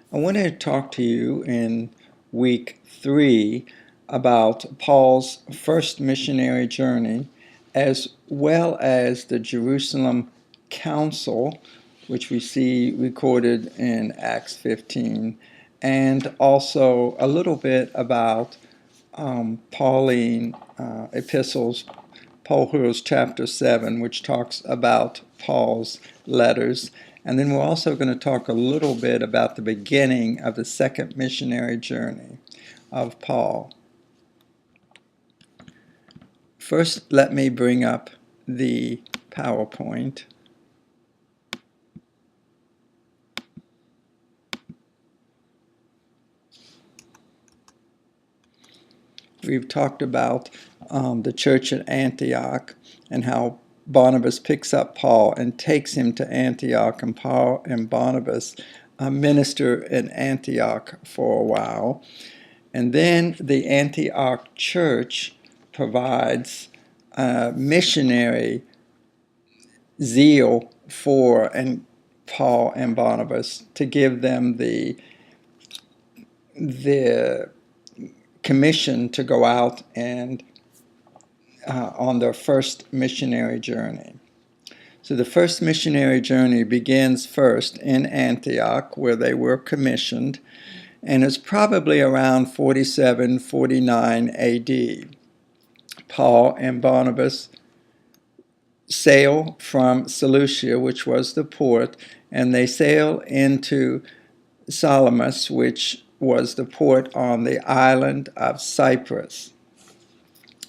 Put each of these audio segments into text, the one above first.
I want to talk to you in week 3 about Paul's first missionary journey, as well as the Jerusalem Council, which we see recorded in Acts 15, and also a little bit about Pauline epistles, Paul Hurl's chapter 7, which talks about Paul's letters. And then we're also going to talk a little bit about the beginning of the second missionary journey of Paul. First, let me bring up the PowerPoint. We've talked about the church at Antioch and how Barnabas picks up Paul and takes him to Antioch, and Paul and Barnabas minister in Antioch for a while. And then the Antioch church provides missionary zeal for Paul and Barnabas to give them the commission to go out and on their first missionary journey. So the first missionary journey begins first in Antioch, where they were commissioned, and it's probably around 47, 49 AD. Paul and Barnabas sail from Seleucia, which was the port, and they sail into Salamis, which was the port on the island of Cyprus.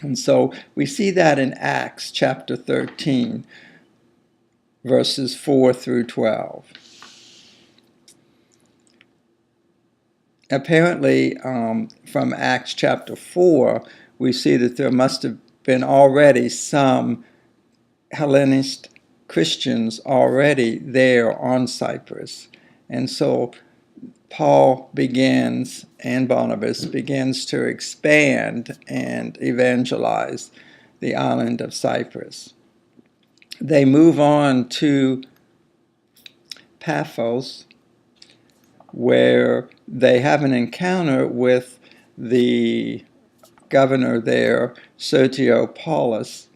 And so we see that in Acts chapter 13, verses 4 through 12. Apparently, from Acts chapter 4, we see that there must have been already some Hellenist Christians already there on Cyprus. And so Paul begins, and Barnabas begins to expand and evangelize the island of Cyprus. They move on to Paphos, where they have an encounter with the governor there, Sergio Paulus.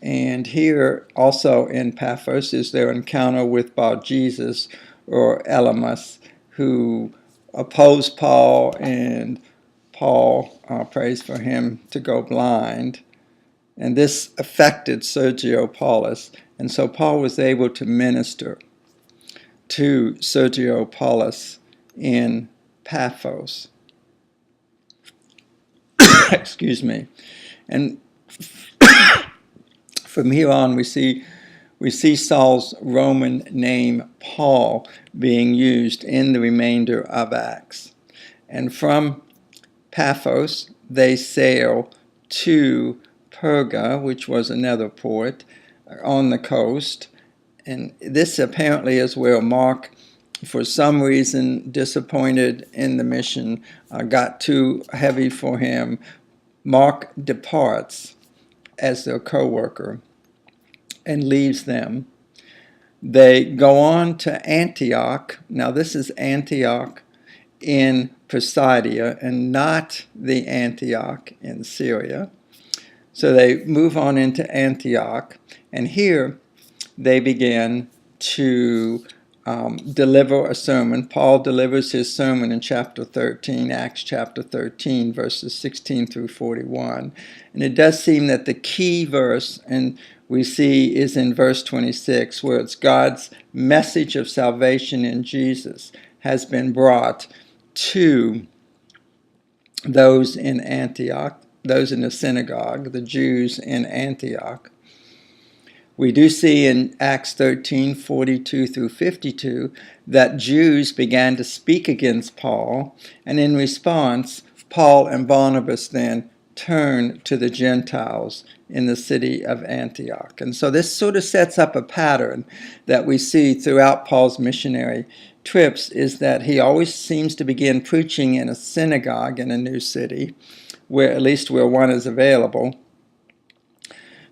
And here also in Paphos is their encounter with Bar-Jesus, or Elymas, who opposed Paul, and Paul prays for him to go blind. And this affected Sergio Paulus, and so Paul was able to minister to Sergio Paulus in Paphos. Excuse me. And from here on, we see Saul's Roman name, Paul, being used in the remainder of Acts. And from Paphos, they sail to Perga, which was another port on the coast. And this apparently is where Mark, for some reason, disappointed in the mission, got too heavy for him. Mark departs as their co-worker and leaves them. They go on to Antioch. Now this is Antioch in Pisidia and not the Antioch in Syria. So they move on into Antioch, and here they begin to deliver a sermon. Paul delivers his sermon in chapter 13, Acts chapter 13, verses 16 through 41. And it does seem that the key verse, and we see, is in verse 26, where it's God's message of salvation in Jesus has been brought to those in Antioch, those in the synagogue, the Jews in Antioch. We do see in Acts 13, 42 through 52, that Jews began to speak against Paul, and in response, Paul and Barnabas then turned to the Gentiles in the city of Antioch. And so this sort of sets up a pattern that we see throughout Paul's missionary trips, is that he always seems to begin preaching in a synagogue in a new city, where at least where one is available.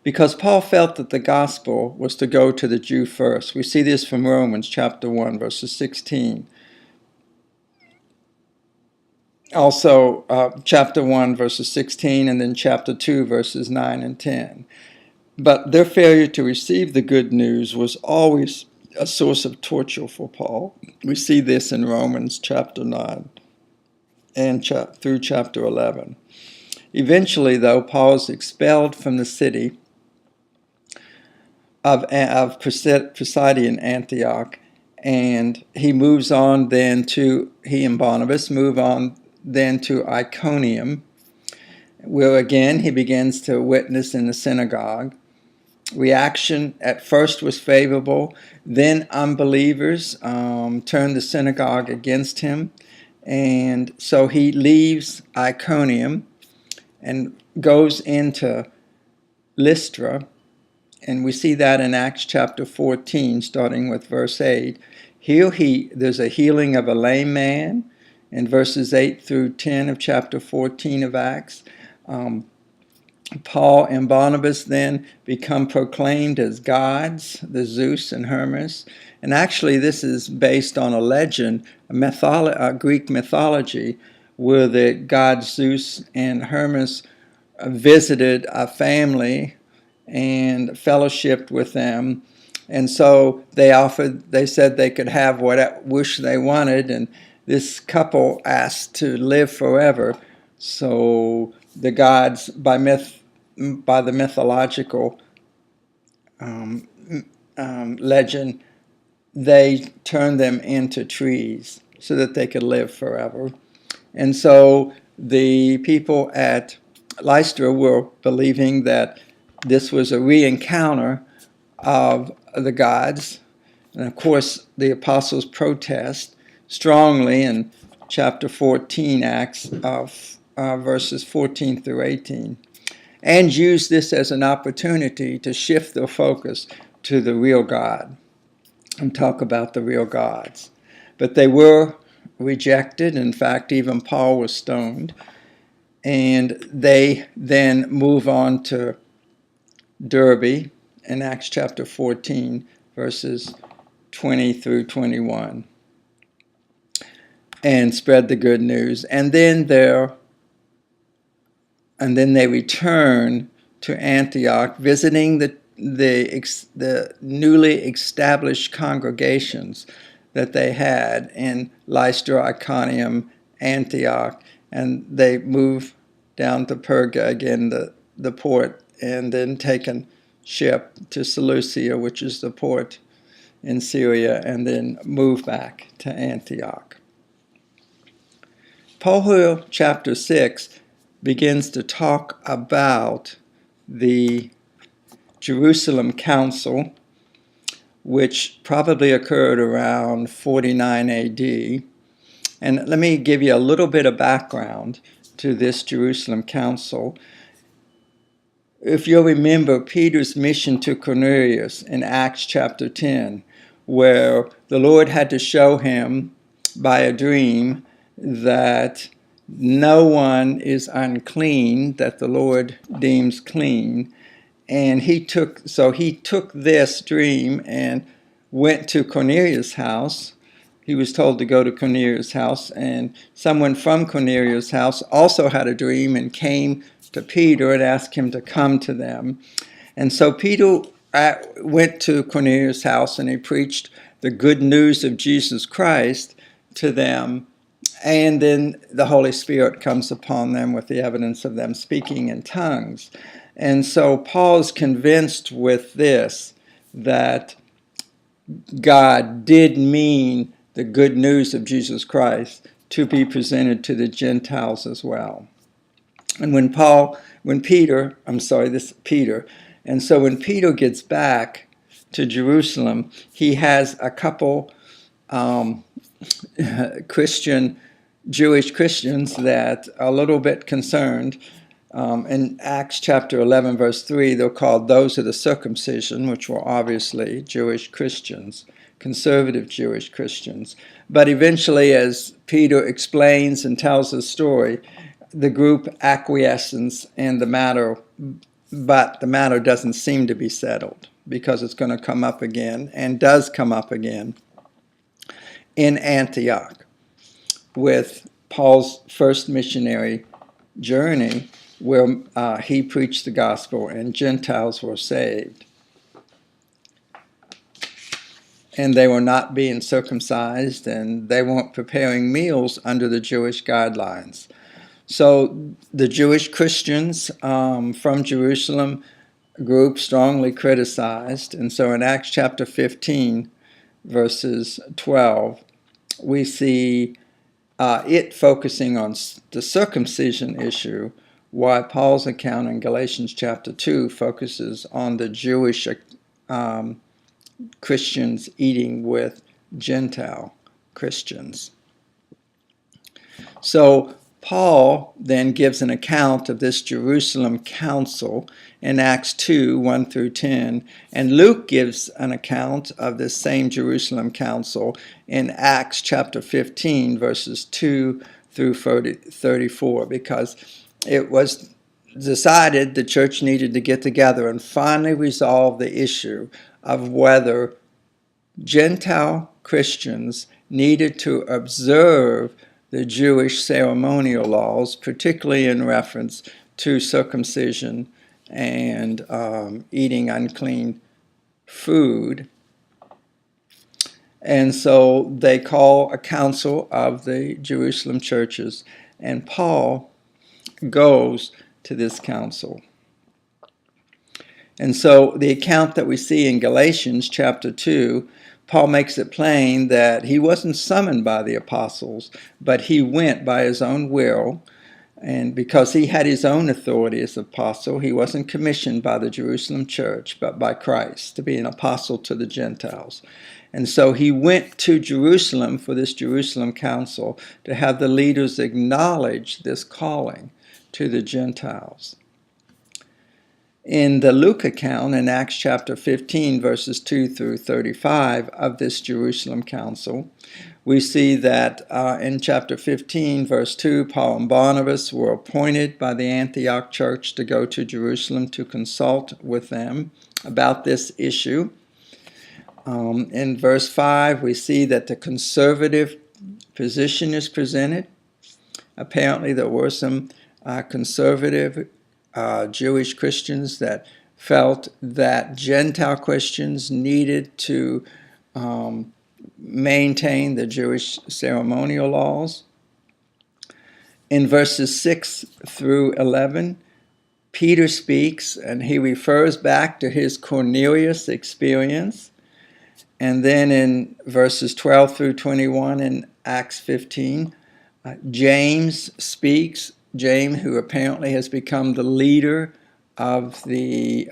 because Paul felt that the gospel was to go to the Jew first. We see this from Romans chapter 1, verses 16. Also, chapter 1, verses 16, and then chapter 2, verses 9 and 10. But their failure to receive the good news was always a source of torture for Paul. We see this in Romans chapter 9 and through chapter 11. Eventually, though, Paul is expelled from the city of Pisidian Antioch, and he and Barnabas move on then to Iconium, where again he begins to witness in the synagogue. Reaction at first was favorable, then unbelievers turned the synagogue against him, and so he leaves Iconium and goes into Lystra, and we see that in Acts chapter 14, starting with verse 8. Here there's a healing of a lame man in verses 8 through 10 of chapter 14 of Acts. Paul and Barnabas then become proclaimed as gods, the Zeus and Hermes. And actually this is based on a legend, a Greek mythology, where the gods Zeus and Hermes visited a family and fellowshiped with them. And so they said they could have what wish they wanted, and this couple asked to live forever. So the gods, by the mythological legend, they turned them into trees so that they could live forever. And so the people at Lystra were believing that this was a re-encounter of the gods. And of course, the apostles protest strongly in chapter 14, Acts of verses 14 through 18, and use this as an opportunity to shift their focus to the real God and talk about the real gods. But they were rejected. In fact, even Paul was stoned. And they then move on to Derbe in Acts chapter 14, verses 20 through 21, and spread the good news. And then they return to Antioch, visiting the newly established congregations that they had in Lystra, Iconium, Antioch, and they move down to Perga again, the port, and then taken ship to Seleucia, which is the port in Syria, and then move back to Antioch. Paul, chapter 6, begins to talk about the Jerusalem Council, which probably occurred around 49 AD. And let me give you a little bit of background to this Jerusalem Council. If you'll remember Peter's mission to Cornelius in Acts chapter 10, where the Lord had to show him by a dream that no one is unclean that the Lord deems clean. And he took this dream and went to Cornelius' house. He was told to go to Cornelius' house, and someone from Cornelius' house also had a dream and came to Peter and asked him to come to them. And so Peter went to Cornelius' house and he preached the good news of Jesus Christ to them. And then the Holy Spirit comes upon them with the evidence of them speaking in tongues. And so Paul's convinced with this, that God did mean the good news of Jesus Christ to be presented to the Gentiles as well. And when Peter gets back to Jerusalem, he has a couple Jewish Christians that are a little bit concerned. In Acts chapter 11, verse 3, they're called those of the circumcision, which were obviously Jewish Christians, conservative Jewish Christians. But eventually, as Peter explains and tells the story, the group acquiesces and the matter but the matter doesn't seem to be settled because it's going to come up again, and does come up again in Antioch with Paul's first missionary journey, where he preached the gospel and Gentiles were saved. And they were not being circumcised, and they weren't preparing meals under the Jewish guidelines. So the Jewish Christians from Jerusalem group strongly criticized. And so in Acts chapter 15, verses 12, we see it focusing on the circumcision issue, while Paul's account in Galatians chapter 2 focuses on the Jewish Christians eating with Gentile Christians. So Paul then gives an account of this Jerusalem council in Acts 2, 1 through 10, and Luke gives an account of this same Jerusalem council in Acts chapter 15, verses 2 through 34, because it was decided the church needed to get together and finally resolve the issue of whether Gentile Christians needed to observe the Jewish ceremonial laws, particularly in reference to circumcision and eating unclean food. And so they call a council of the Jerusalem churches, and Paul goes to this council. And so the account that we see in Galatians chapter 2, Paul makes it plain that he wasn't summoned by the apostles, but he went by his own will. And because he had his own authority as apostle, he wasn't commissioned by the Jerusalem church, but by Christ to be an apostle to the Gentiles. And so he went to Jerusalem for this Jerusalem council to have the leaders acknowledge this calling to the Gentiles. In the Luke account in Acts chapter 15, verses 2 through 35 of this Jerusalem council, we see that in chapter 15, verse 2, Paul and Barnabas were appointed by the Antioch church to go to Jerusalem to consult with them about this issue. In verse 5, we see that the conservative position is presented. Apparently, there were some conservative Jewish Christians that felt that Gentile Christians needed to maintain the Jewish ceremonial laws. In verses 6 through 11, Peter speaks, and he refers back to his Cornelius experience. And then in verses 12 through 21 in Acts 15, James speaks. James, who apparently has become the leader of the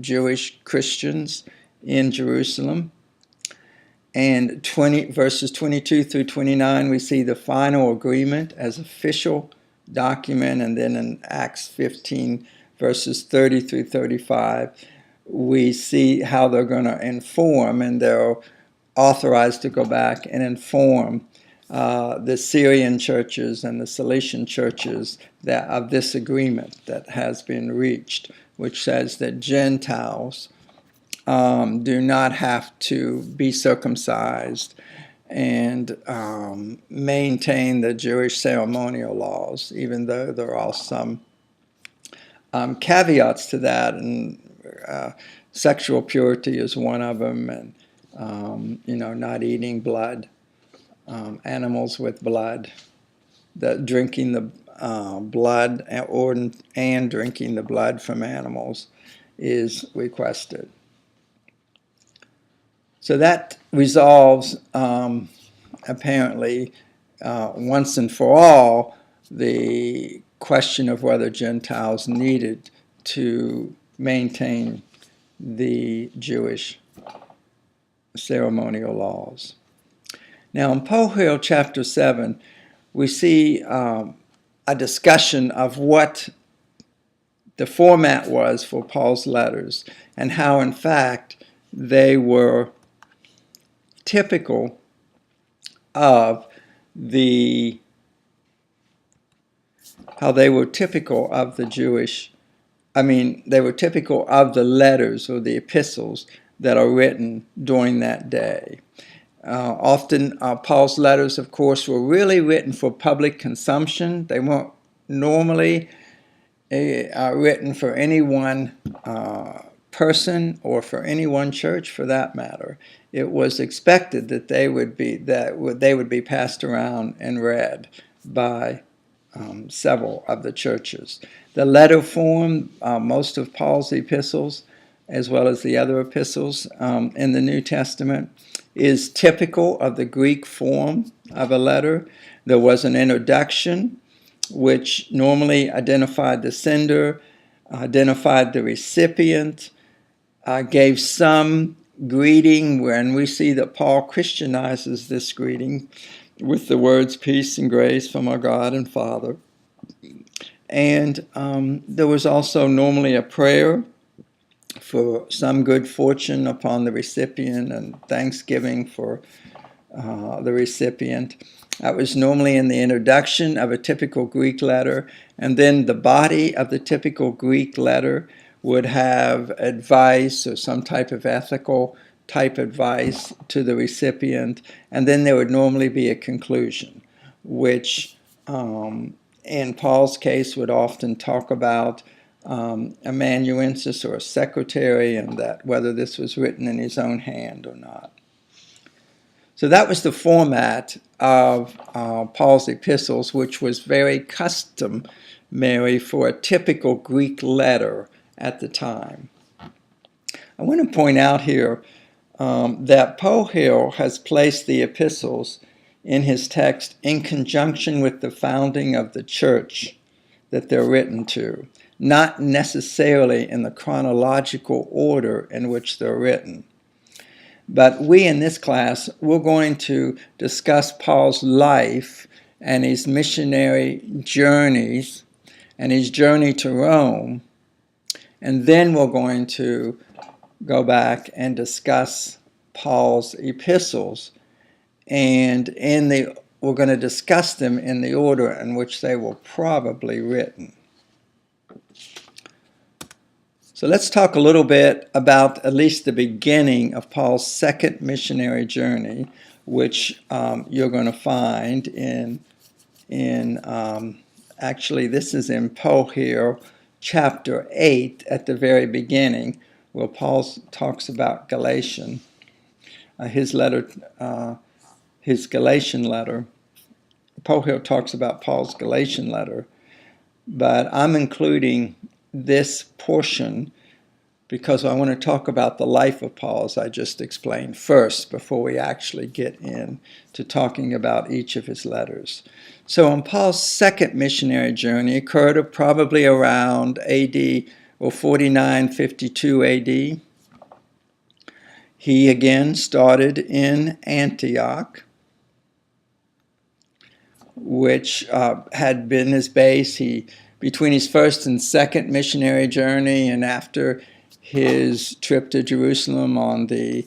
Jewish Christians in Jerusalem. And verses 22 through 29, we see the final agreement as official document. And then in Acts 15, verses 30 through 35, we see how they're going to inform, and they're authorized to go back and inform the Syrian churches and the Cilician churches of this agreement that has been reached, which says that Gentiles do not have to be circumcised and maintain the Jewish ceremonial laws, even though there are some caveats to that, and sexual purity is one of them, and not eating blood, animals with blood, drinking the blood and drinking the blood from animals is requested. So that resolves, apparently, once and for all, the question of whether Gentiles needed to maintain the Jewish ceremonial laws. Now, in Pohill chapter 7, we see a discussion of what the format was for Paul's letters and how, in fact, they were typical of the Jewish they were typical of the letters or the epistles that are written during that day. Often Paul's letters, of course, were really written for public consumption. They weren't normally written for any one person or for any one church, for that matter. It was expected that they would be passed around and read by several of the churches. The letter form, most of Paul's epistles, as well as the other epistles in the New Testament, is typical of the Greek form of a letter. There was an introduction, which normally identified the sender, identified the recipient, gave some greeting, and we see that Paul Christianizes this greeting with the words, "Peace and grace from our God and Father." And there was also normally a prayer for some good fortune upon the recipient and thanksgiving for the recipient. That was normally in the introduction of a typical Greek letter, and then the body of the typical Greek letter would have advice or some type of ethical type advice to the recipient, and then there would normally be a conclusion, which in Paul's case would often talk about amanuensis or a secretary, and that whether this was written in his own hand or not. So that was the format of Paul's epistles, which was very customary for a typical Greek letter at the time. I want to point out here that Paul here has placed the epistles in his text in conjunction with the founding of the church that they're written to, not necessarily in the chronological order in which they're written. But we in this class, we're going to discuss Paul's life and his missionary journeys and his journey to Rome. And then we're going to go back and discuss Paul's epistles. And we're going to discuss them in the order in which they were probably written. So let's talk a little bit about at least the beginning of Paul's second missionary journey, which you're going to find actually this is in Paul here, chapter 8 at the very beginning, where Paul talks about Galatian, his Galatian letter. Paul here talks about Paul's Galatian letter, but I'm including this portion because I want to talk about the life of Paul, as I just explained, first, before we actually get into talking about each of his letters. So on Paul's second missionary journey, occurred probably around AD or 49-52 AD. He again started in Antioch, which had been his base. Between his first and second missionary journey and after his trip to Jerusalem on the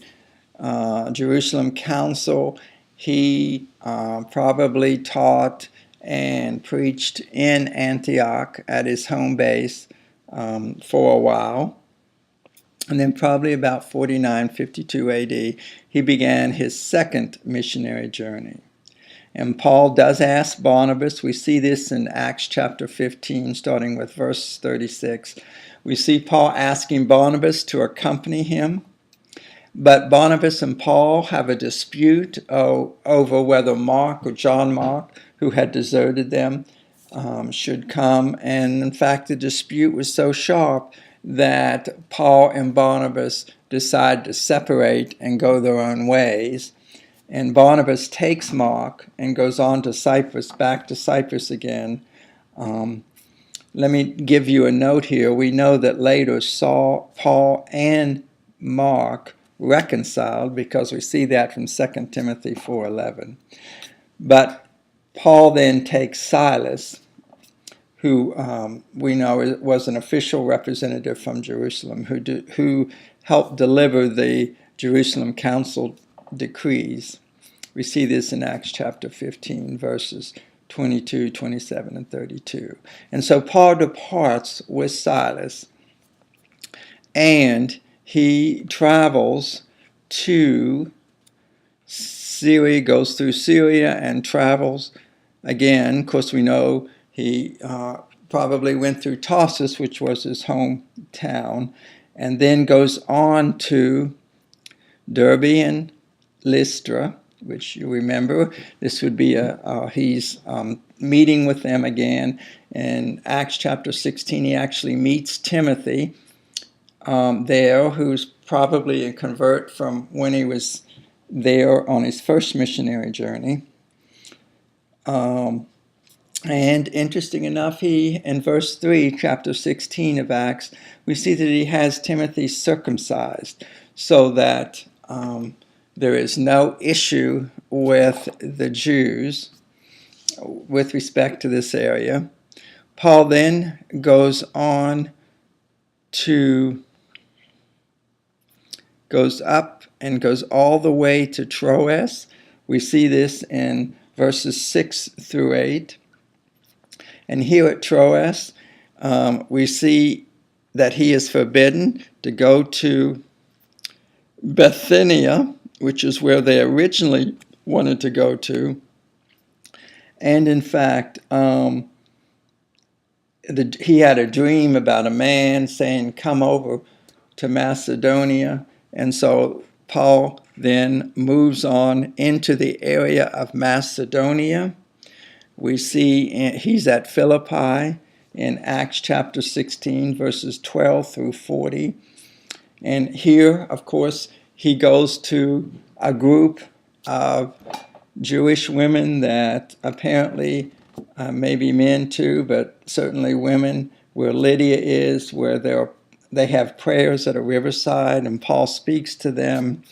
Jerusalem Council, he probably taught and preached in Antioch at his home base for a while. And then probably about 49-52 AD, he began his second missionary journey. And Paul does ask Barnabas. We see this in Acts chapter 15, starting with verse 36. We see Paul asking Barnabas to accompany him. But Barnabas and Paul have a dispute over whether Mark or John Mark, who had deserted them, should come. And in fact, the dispute was so sharp that Paul and Barnabas decide to separate and go their own ways. And Barnabas takes Mark and goes on to Cyprus, back to Cyprus again. Let me give you a note here. We know that later Paul and Mark reconciled, because we see that from 2 Timothy 4:11. But Paul then takes Silas, who we know was an official representative from Jerusalem, who helped deliver the Jerusalem Council decrees. We see this in Acts chapter 15, verses 22, 27, and 32. And so Paul departs with Silas, and he travels to Syria, goes through Syria and travels again. Of course, we know he probably went through Tarsus, which was his hometown, and then goes on to Derbe and Lystra, which you remember. This would be he's meeting with them again. In Acts chapter 16, he actually meets Timothy there, who's probably a convert from when he was there on his first missionary journey. And interesting enough, in verse 3, chapter 16 of Acts, we see that he has Timothy circumcised so that there is no issue with the Jews with respect to this area. Paul then goes up and goes all the way to Troas. We see this in verses 6 through 8. And here at Troas, we see that he is forbidden to go to Bithynia, which is where they originally wanted to go to. And in fact, he had a dream about a man saying, "Come over to Macedonia." And so Paul then moves on into the area of Macedonia. We see he's at Philippi in Acts chapter 16, verses 12 through 40. And here, of course, he goes to a group of Jewish women that apparently, maybe men too, but certainly women, where Lydia is, where they have prayers at a riverside, and Paul speaks to them.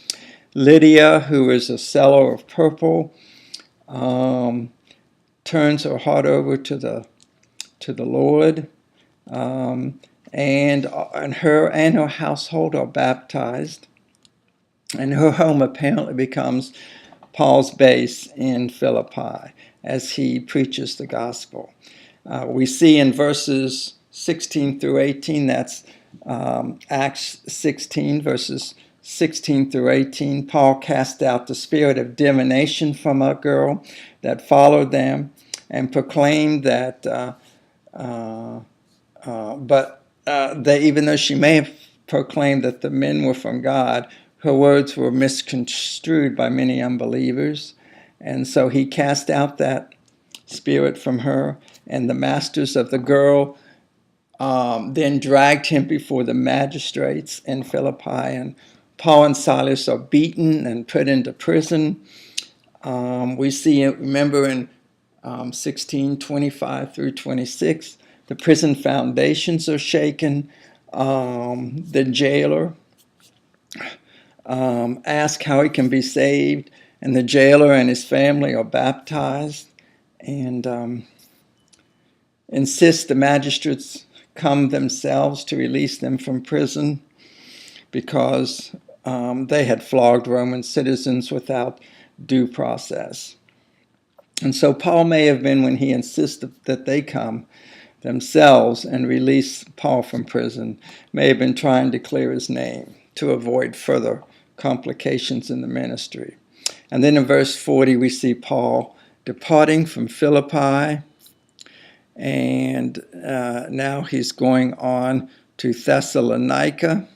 Lydia, who is a seller of purple, turns her heart over to the Lord, and her and her household are baptized, and her home apparently becomes Paul's base in Philippi as he preaches the gospel. We see in verses 16 through 18, that's Acts 16, verses 16 through 18, Paul cast out the spirit of divination from a girl that followed them and proclaimed that, even though she may have proclaimed that the men were from God, her words were misconstrued by many unbelievers. And so he cast out that spirit from her, and the masters of the girl then dragged him before the magistrates in Philippi, and Paul and Silas are beaten and put into prison. We see, remember in 16:25 through 26, the prison foundations are shaken. The jailer asks how he can be saved, and the jailer and his family are baptized, and insist the magistrates come themselves to release them from prison because they had flogged Roman citizens without due process. And so Paul may have been, when he insisted that they come themselves and release Paul from prison, may have been trying to clear his name to avoid further complications in the ministry. And then in verse 40, we see Paul departing from Philippi, and now he's going on to Thessalonica.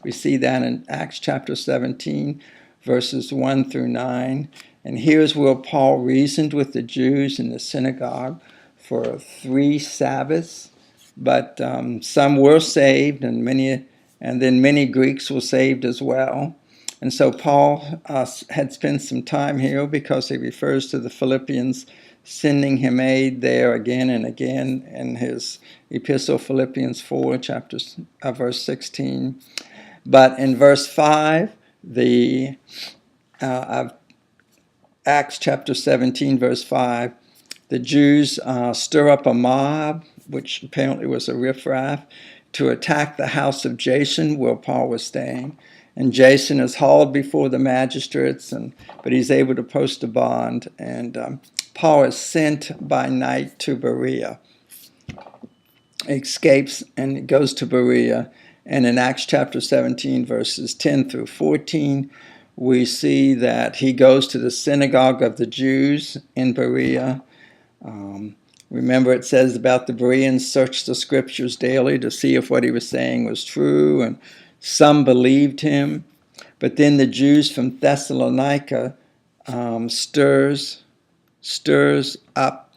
We see that in Acts chapter 17, verses 1 through 9. And here's where Paul reasoned with the Jews in the synagogue for 3 Sabbaths. But some were saved, and then many Greeks were saved as well. And so Paul had spent some time here because he refers to the Philippians sending him aid there again and again in his epistle, Philippians 4, verse 16. But in verse 5 of Acts chapter 17, verse 5, the Jews stir up a mob, which apparently was a riffraff, to attack the house of Jason where Paul was staying. And Jason is hauled before the magistrates, but he's able to post a bond. And Paul is sent by night to Berea. He escapes and goes to Berea. And in Acts chapter 17, verses 10 through 14, we see that he goes to the synagogue of the Jews in Berea. Remember, it says about the Bereans searched the scriptures daily to see if what he was saying was true, and some believed him. But then the Jews from Thessalonica stirs up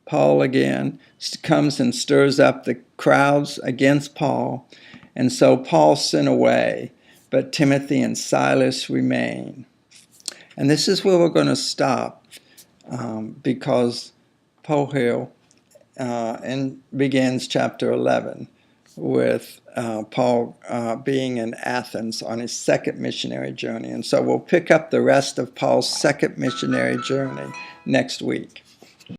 Paul again, comes and stirs up the crowds against Paul. And so Paul's sent away, but Timothy and Silas remain. And this is where we're going to stop because Paul begins chapter 11 with Paul being in Athens on his second missionary journey. And so we'll pick up the rest of Paul's second missionary journey next week.